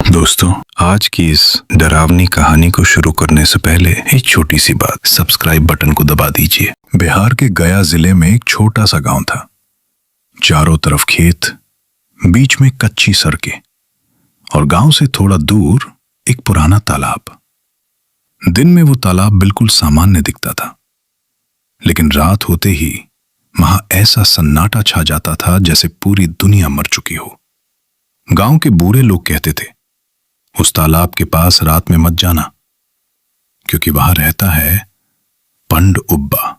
दोस्तों, आज की इस डरावनी कहानी को शुरू करने से पहले एक छोटी सी बात, सब्सक्राइब बटन को दबा दीजिए। बिहार के गया जिले में एक छोटा सा गांव था। चारों तरफ खेत, बीच में कच्ची सड़कें और गांव से थोड़ा दूर एक पुराना तालाब। दिन में वो तालाब बिल्कुल सामान्य दिखता था, लेकिन रात होते ही वहां ऐसा सन्नाटा छा जाता था जैसे पूरी दुनिया मर चुकी हो। गांव के बूढ़े लोग कहते थे, उस तालाब के पास रात में मत जाना, क्योंकि वहां रहता है पंड उब्बा।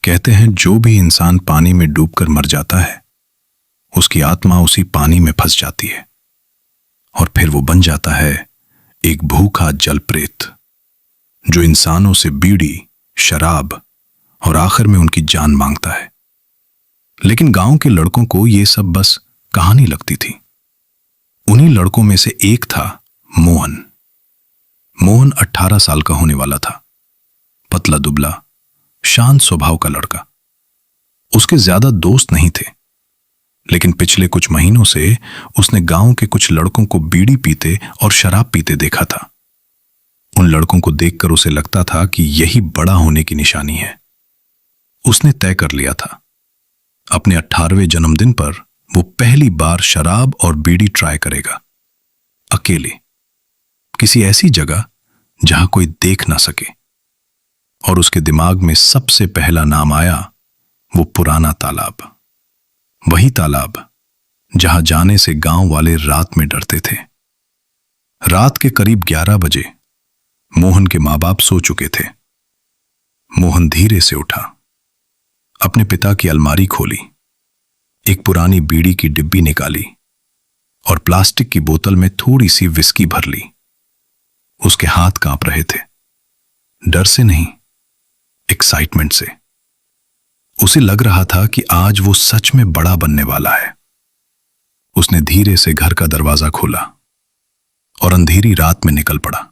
कहते हैं जो भी इंसान पानी में डूबकर मर जाता है, उसकी आत्मा उसी पानी में फंस जाती है और फिर वो बन जाता है एक भूखा जल प्रेत, जो इंसानों से बीड़ी, शराब और आखिर में उनकी जान मांगता है। लेकिन गांव के लड़कों को यह सब बस कहानी लगती थी। उन्हीं लड़कों में से एक था मोहन। मोहन 18 साल का होने वाला था। पतला दुबला, शांत स्वभाव का लड़का। उसके ज्यादा दोस्त नहीं थे, लेकिन पिछले कुछ महीनों से उसने गांव के कुछ लड़कों को बीड़ी पीते और शराब पीते देखा था। उन लड़कों को देखकर उसे लगता था कि यही बड़ा होने की निशानी है। उसने तय कर लिया था, अपने 18वें जन्मदिन पर वो पहली बार शराब और बीड़ी ट्राई करेगा, अकेले, किसी ऐसी जगह जहां कोई देख ना सके। और उसके दिमाग में सबसे पहला नाम आया वो पुराना तालाब। वही तालाब जहां जाने से गांव वाले रात में डरते थे। रात के करीब 11 बजे मोहन के मां बाप सो चुके थे। मोहन धीरे से उठा, अपने पिता की अलमारी खोली, एक पुरानी बीड़ी की डिब्बी निकाली और प्लास्टिक की बोतल में थोड़ी सी विस्की भर ली। उसके हाथ कांप रहे थे, डर से नहीं, एक्साइटमेंट से। उसे लग रहा था कि आज वो सच में बड़ा बनने वाला है। उसने धीरे से घर का दरवाजा खोला और अंधेरी रात में निकल पड़ा।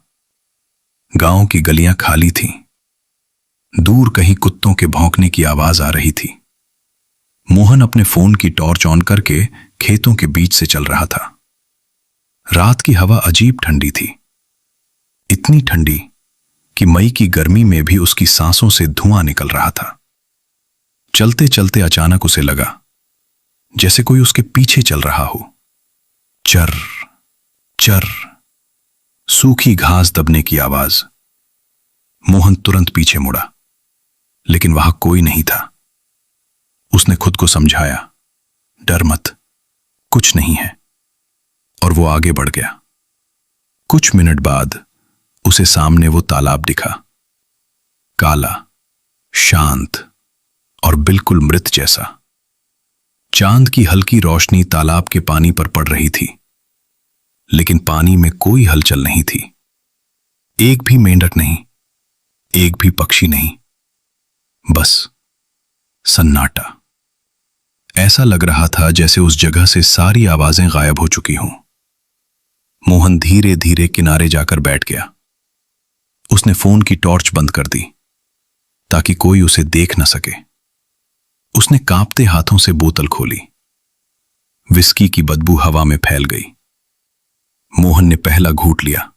गांव की गलियां खाली थीं। दूर कहीं कुत्तों के भौंकने की आवाज आ रही थी। मोहन अपने फोन की टॉर्च ऑन करके खेतों के बीच से चल रहा था। रात की हवा अजीब ठंडी थी, इतनी ठंडी कि मई की गर्मी में भी उसकी सांसों से धुआं निकल रहा था। चलते चलते अचानक उसे लगा जैसे कोई उसके पीछे चल रहा हो। चर चर, सूखी घास दबने की आवाज। मोहन तुरंत पीछे मुड़ा, लेकिन वहां कोई नहीं था। उसने खुद को समझाया, डर मत, कुछ नहीं है, और वो आगे बढ़ गया। कुछ मिनट बाद उसे सामने वो तालाब दिखा, काला, शांत और बिल्कुल मृत जैसा। चांद की हल्की रोशनी तालाब के पानी पर पड़ रही थी, लेकिन पानी में कोई हलचल नहीं थी। एक भी मेंढक नहीं, एक भी पक्षी नहीं, बस सन्नाटा। ऐसा लग रहा था जैसे उस जगह से सारी आवाजें गायब हो चुकी हों। मोहन धीरे धीरे किनारे जाकर बैठ गया। उसने फोन की टॉर्च बंद कर दी ताकि कोई उसे देख न सके। उसने कांपते हाथों से बोतल खोली। विस्की की बदबू हवा में फैल गई। मोहन ने पहला घूंट लिया।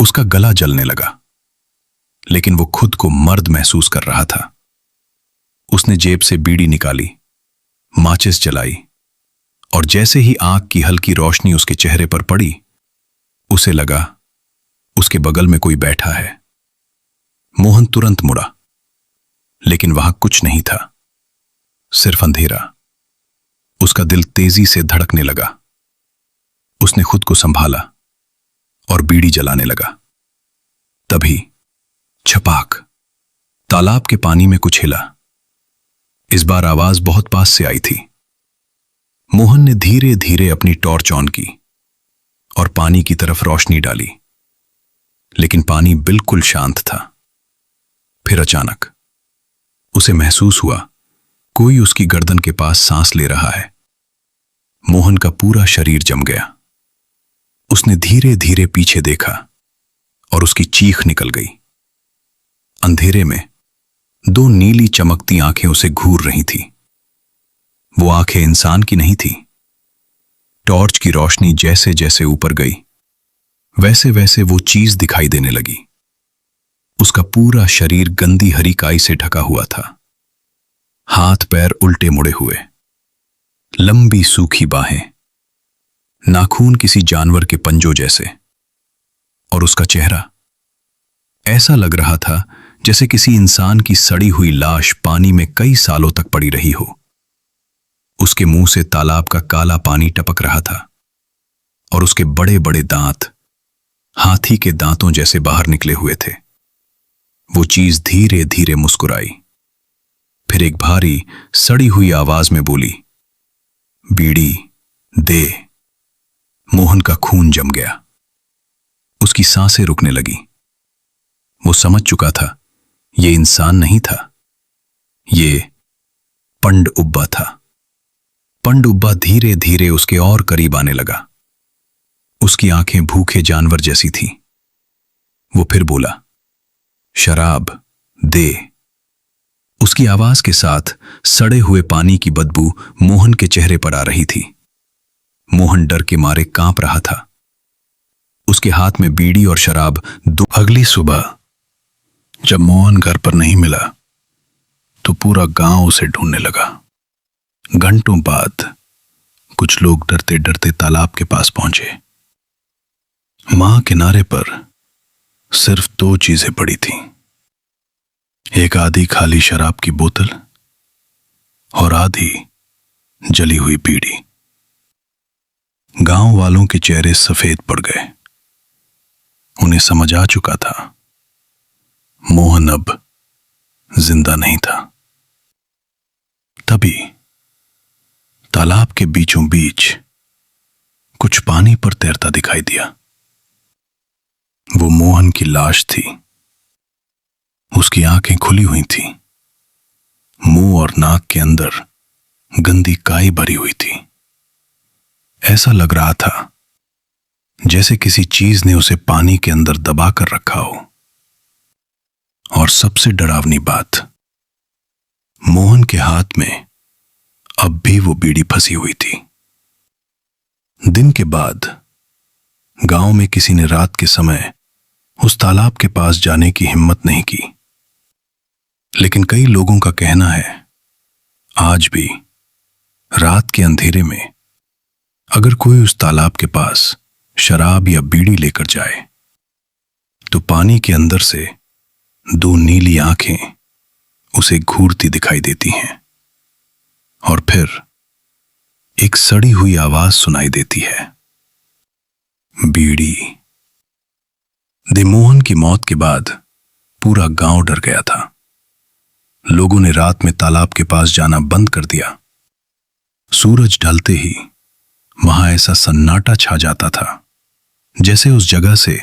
उसका गला जलने लगा, लेकिन वो खुद को मर्द महसूस कर रहा था। उसने जेब से बीड़ी निकाली, माचिस जलाई, और जैसे ही आंख की हल्की रोशनी उसके चेहरे पर पड़ी, उसे लगा उसके बगल में कोई बैठा है। मोहन तुरंत मुड़ा, लेकिन वहां कुछ नहीं था, सिर्फ अंधेरा। उसका दिल तेजी से धड़कने लगा। उसने खुद को संभाला और बीड़ी जलाने लगा। तभी छपाक, तालाब के पानी में कुछ हिला। इस बार आवाज बहुत पास से आई थी। मोहन ने धीरे धीरे अपनी टॉर्च ऑन की और पानी की तरफ रोशनी डाली, लेकिन पानी बिल्कुल शांत था। फिर अचानक उसे महसूस हुआ कोई उसकी गर्दन के पास सांस ले रहा है। मोहन का पूरा शरीर जम गया। उसने धीरे धीरे पीछे देखा और उसकी चीख निकल गई। अंधेरे में 2 नीली चमकती आंखें उसे घूर रही थी। वो आंखें इंसान की नहीं थी। टॉर्च की रोशनी जैसे जैसे ऊपर गई, वैसे वैसे वो चीज दिखाई देने लगी। उसका पूरा शरीर गंदी हरी काई से ढका हुआ था, हाथ पैर उल्टे मुड़े हुए, लंबी सूखी बाहें, नाखून किसी जानवर के पंजों जैसे, और उसका चेहरा ऐसा लग रहा था जैसे किसी इंसान की सड़ी हुई लाश पानी में कई सालों तक पड़ी रही हो। उसके मुंह से तालाब का काला पानी टपक रहा था और उसके बड़े बड़े दांत हाथी के दांतों जैसे बाहर निकले हुए थे। वो चीज धीरे धीरे मुस्कुराई, फिर एक भारी सड़ी हुई आवाज में बोली, बीड़ी दे। मोहन का खून जम गया, उसकी सांसें रुकने लगी। वो समझ चुका था ये इंसान नहीं था, ये पंडउब्बा था। पंडउब्बा धीरे धीरे उसके और करीब आने लगा। उसकी आंखें भूखे जानवर जैसी थीं। वो फिर बोला, शराब दे। उसकी आवाज के साथ सड़े हुए पानी की बदबू मोहन के चेहरे पर आ रही थी। मोहन डर के मारे कांप रहा था। उसके हाथ में बीड़ी और शराब दो। अगली सुबह जब मोहन घर पर नहीं मिला तो पूरा गांव उसे ढूंढने लगा। घंटों बाद कुछ लोग डरते डरते तालाब के पास पहुंचे। मां किनारे पर सिर्फ 2 चीजें पड़ी थीं, एक आधी खाली शराब की बोतल और आधी जली हुई बीड़ी। गांव वालों के चेहरे सफेद पड़ गए। उन्हें समझ आ चुका था मोहन अब जिंदा नहीं था। तभी तालाब के बीचों बीच कुछ पानी पर तैरता दिखाई दिया। वो मोहन की लाश थी। उसकी आंखें खुली हुई थीं, मुंह और नाक के अंदर गंदी काई भरी हुई थी। ऐसा लग रहा था जैसे किसी चीज ने उसे पानी के अंदर दबाकर रखा हो। और सबसे डरावनी बात, मोहन के हाथ में अब भी वो बीड़ी फंसी हुई थी। दिन के बाद गांव में किसी ने रात के समय उस तालाब के पास जाने की हिम्मत नहीं की। लेकिन कई लोगों का कहना है आज भी रात के अंधेरे में अगर कोई उस तालाब के पास शराब या बीड़ी लेकर जाए तो पानी के अंदर से 2 नीली आंखें उसे घूरती दिखाई देती हैं और फिर एक सड़ी हुई आवाज सुनाई देती है, बीड़ी दे। मोहन की मौत के बाद पूरा गांव डर गया था। लोगों ने रात में तालाब के पास जाना बंद कर दिया। सूरज ढलते ही वहां ऐसा सन्नाटा छा जाता था जैसे उस जगह से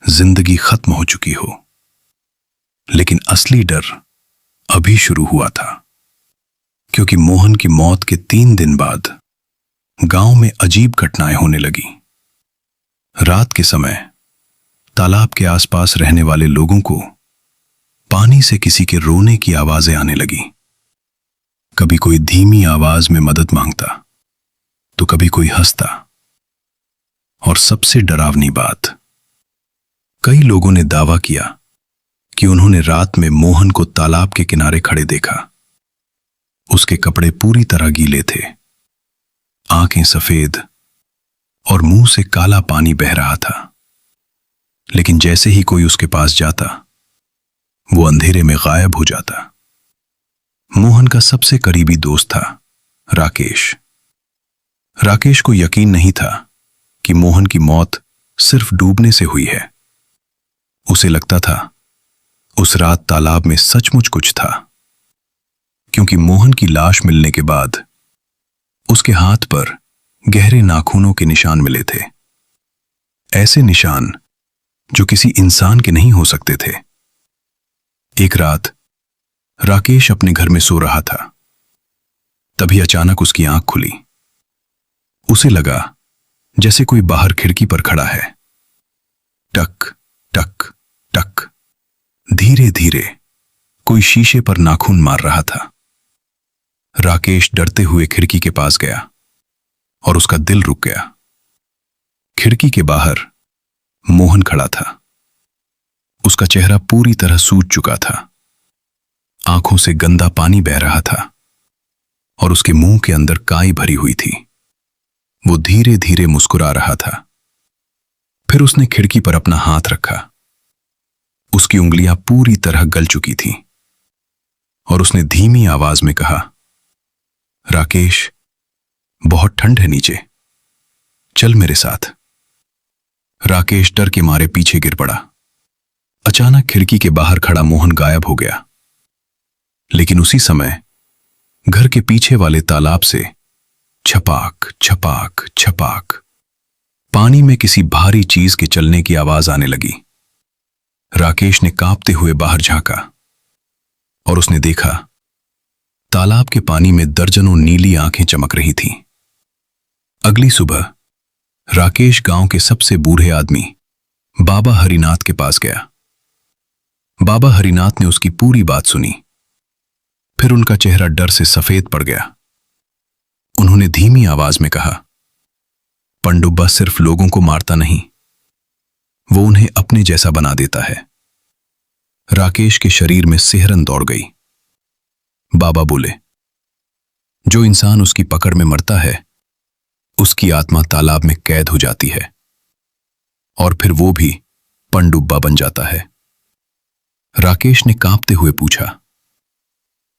जिंदगी खत्म हो चुकी हो। लेकिन असली डर अभी शुरू हुआ था, क्योंकि मोहन की मौत के 3 दिन बाद गांव में अजीब घटनाएं होने लगी। रात के समय तालाब के आसपास रहने वाले लोगों को पानी से किसी के रोने की आवाजें आने लगी। कभी कोई धीमी आवाज में मदद मांगता तो कभी कोई हंसता। और सबसे डरावनी बात, कई लोगों ने दावा किया कि उन्होंने रात में मोहन को तालाब के किनारे खड़े देखा। उसके कपड़े पूरी तरह गीले थे, आंखें सफेद और मुंह से काला पानी बह रहा था। लेकिन जैसे ही कोई उसके पास जाता वो अंधेरे में गायब हो जाता। मोहन का सबसे करीबी दोस्त था राकेश। राकेश को यकीन नहीं था कि मोहन की मौत सिर्फ डूबने से हुई है। उसे लगता था उस रात तालाब में सचमुच कुछ था, क्योंकि मोहन की लाश मिलने के बाद उसके हाथ पर गहरे नाखूनों के निशान मिले थे। ऐसे निशान जो किसी इंसान के नहीं हो सकते थे। एक रात राकेश अपने घर में सो रहा था। तभी अचानक उसकी आंख खुली। उसे लगा जैसे कोई बाहर खिड़की पर खड़ा है। टक टक टक, धीरे धीरे कोई शीशे पर नाखून मार रहा था। राकेश डरते हुए खिड़की के पास गया और उसका दिल रुक गया। खिड़की के बाहर मोहन खड़ा था। उसका चेहरा पूरी तरह सूज चुका था। आंखों से गंदा पानी बह रहा था और उसके मुंह के अंदर काई भरी हुई थी। वो धीरे धीरे मुस्कुरा रहा था। फिर उसने खिड़की पर अपना हाथ रखा। उसकी उंगलियां पूरी तरह गल चुकी थीं और उसने धीमी आवाज में कहा, राकेश, बहुत ठंड है नीचे, चल मेरे साथ। राकेश डर के मारे पीछे गिर पड़ा। अचानक खिड़की के बाहर खड़ा मोहन गायब हो गया। लेकिन उसी समय घर के पीछे वाले तालाब से छपाक छपाक छपाक पानी में किसी भारी चीज के चलने की आवाज आने लगी। राकेश ने कांपते हुए बाहर झांका और उसने देखा तालाब के पानी में दर्जनों नीली आंखें चमक रही थीं। अगली सुबह राकेश गांव के सबसे बूढ़े आदमी बाबा हरिनाथ के पास गया। बाबा हरिनाथ ने उसकी पूरी बात सुनी। फिर उनका चेहरा डर से सफेद पड़ गया। उन्होंने धीमी आवाज में कहा, पंडुब्बा सिर्फ लोगों को मारता नहीं, वो उन्हें अपने जैसा बना देता है। राकेश के शरीर में सिहरन दौड़ गई। बाबा बोले, जो इंसान उसकी पकड़ में मरता है उसकी आत्मा तालाब में कैद हो जाती है और फिर वो भी पंडुब्बा बन जाता है। राकेश ने कांपते हुए पूछा,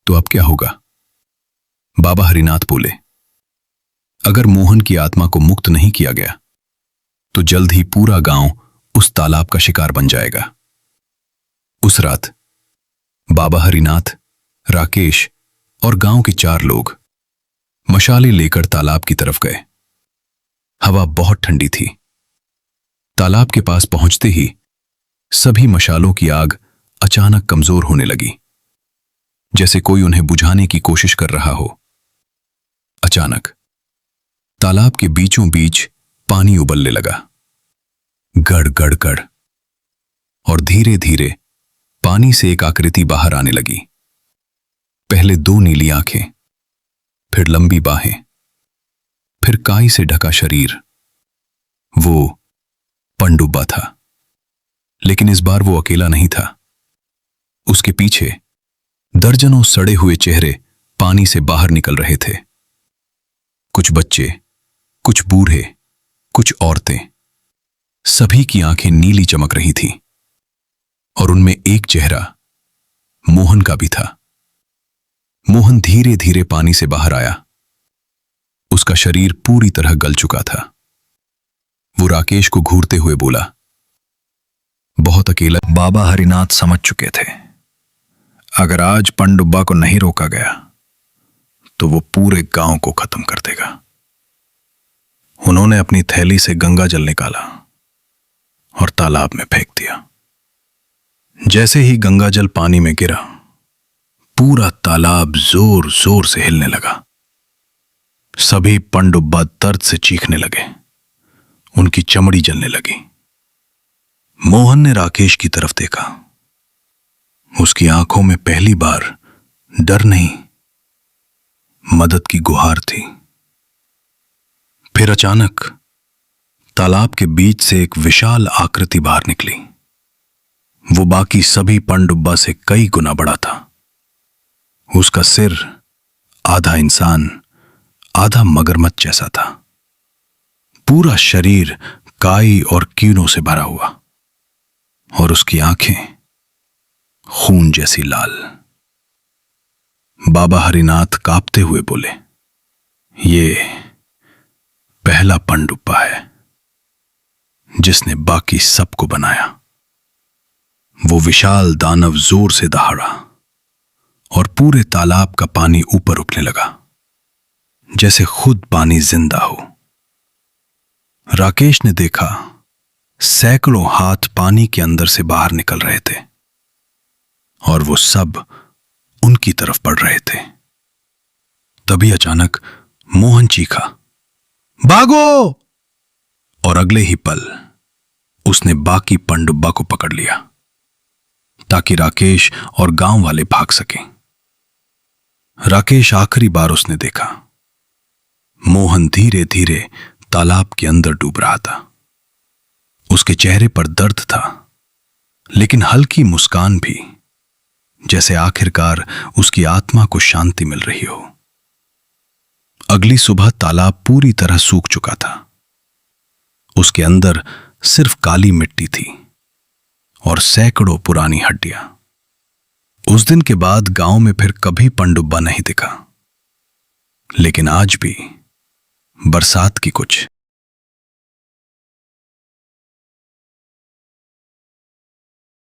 तो अब क्या होगा? बाबा हरिनाथ बोले, अगर मोहन की आत्मा को मुक्त नहीं किया गया तो जल्द ही पूरा गांव उस तालाब का शिकार बन जाएगा। उस रात बाबा हरिनाथ, राकेश और गांव के 4 लोग मशालें लेकर तालाब की तरफ गए। हवा बहुत ठंडी थी। तालाब के पास पहुंचते ही सभी मशालों की आग अचानक कमजोर होने लगी, जैसे कोई उन्हें बुझाने की कोशिश कर रहा हो। अचानक तालाब के बीचों बीच पानी उबलने लगा, गड़ गड़ गड़, और धीरे धीरे पानी से एक आकृति बाहर आने लगी। पहले 2 नीली आंखें, फिर लंबी बाहें, फिर काई से ढका शरीर। वो पंडुब्बा था, लेकिन इस बार वो अकेला नहीं था। उसके पीछे दर्जनों सड़े हुए चेहरे पानी से बाहर निकल रहे थे। कुछ बच्चे, कुछ बूढ़े, कुछ औरतें, सभी की आंखें नीली चमक रही थीं और उनमें एक चेहरा मोहन का भी था। मोहन धीरे धीरे पानी से बाहर आया। उसका शरीर पूरी तरह गल चुका था। वो राकेश को घूरते हुए बोला, बहुत अकेला। बाबा हरिनाथ समझ चुके थे, अगर आज पंडुब्बा को नहीं रोका गया तो वो पूरे गांव को खत्म कर देगा। उन्होंने अपनी थैली से गंगा जल निकाला और तालाब में फेंक दिया। जैसे ही गंगा जल पानी में गिरा, पूरा तालाब जोर जोर से हिलने लगा। सभी पंडुब्बा दर्द से चीखने लगे। उनकी चमड़ी जलने लगी। मोहन ने राकेश की तरफ देखा। उसकी आंखों में पहली बार डर नहीं, मदद की गुहार थी। फिर अचानक तालाब के बीच से एक विशाल आकृति बाहर निकली। वो बाकी सभी पंडुब्बा से कई गुना बड़ा था। उसका सिर आधा इंसान, आधा मगरमच्छ जैसा था। पूरा शरीर काई और कीड़ों से भरा हुआ और उसकी आंखें खून जैसी लाल। बाबा हरिनाथ कांपते हुए बोले, ये पहला पंडुब्बा है जिसने बाकी सबको बनाया। वो विशाल दानव जोर से दहाड़ा और पूरे तालाब का पानी ऊपर उठने लगा, जैसे खुद पानी जिंदा हो। राकेश ने देखा सैकड़ों हाथ पानी के अंदर से बाहर निकल रहे थे और वो सब उनकी तरफ बढ़ रहे थे। तभी अचानक मोहन चीखा, भागो! और अगले ही पल उसने बाकी पंडुब्बा को पकड़ लिया ताकि राकेश और गांव वाले भाग सकें। राकेश आखिरी बार उसने देखा मोहन धीरे धीरे तालाब के अंदर डूब रहा था। उसके चेहरे पर दर्द था, लेकिन हल्की मुस्कान भी, जैसे आखिरकार उसकी आत्मा को शांति मिल रही हो। अगली सुबह तालाब पूरी तरह सूख चुका था। उसके अंदर सिर्फ काली मिट्टी थी और सैकड़ों पुरानी हड्डियां। उस दिन के बाद गांव में फिर कभी पनडुब्बा नहीं दिखा, लेकिन आज भी बरसात की कुछ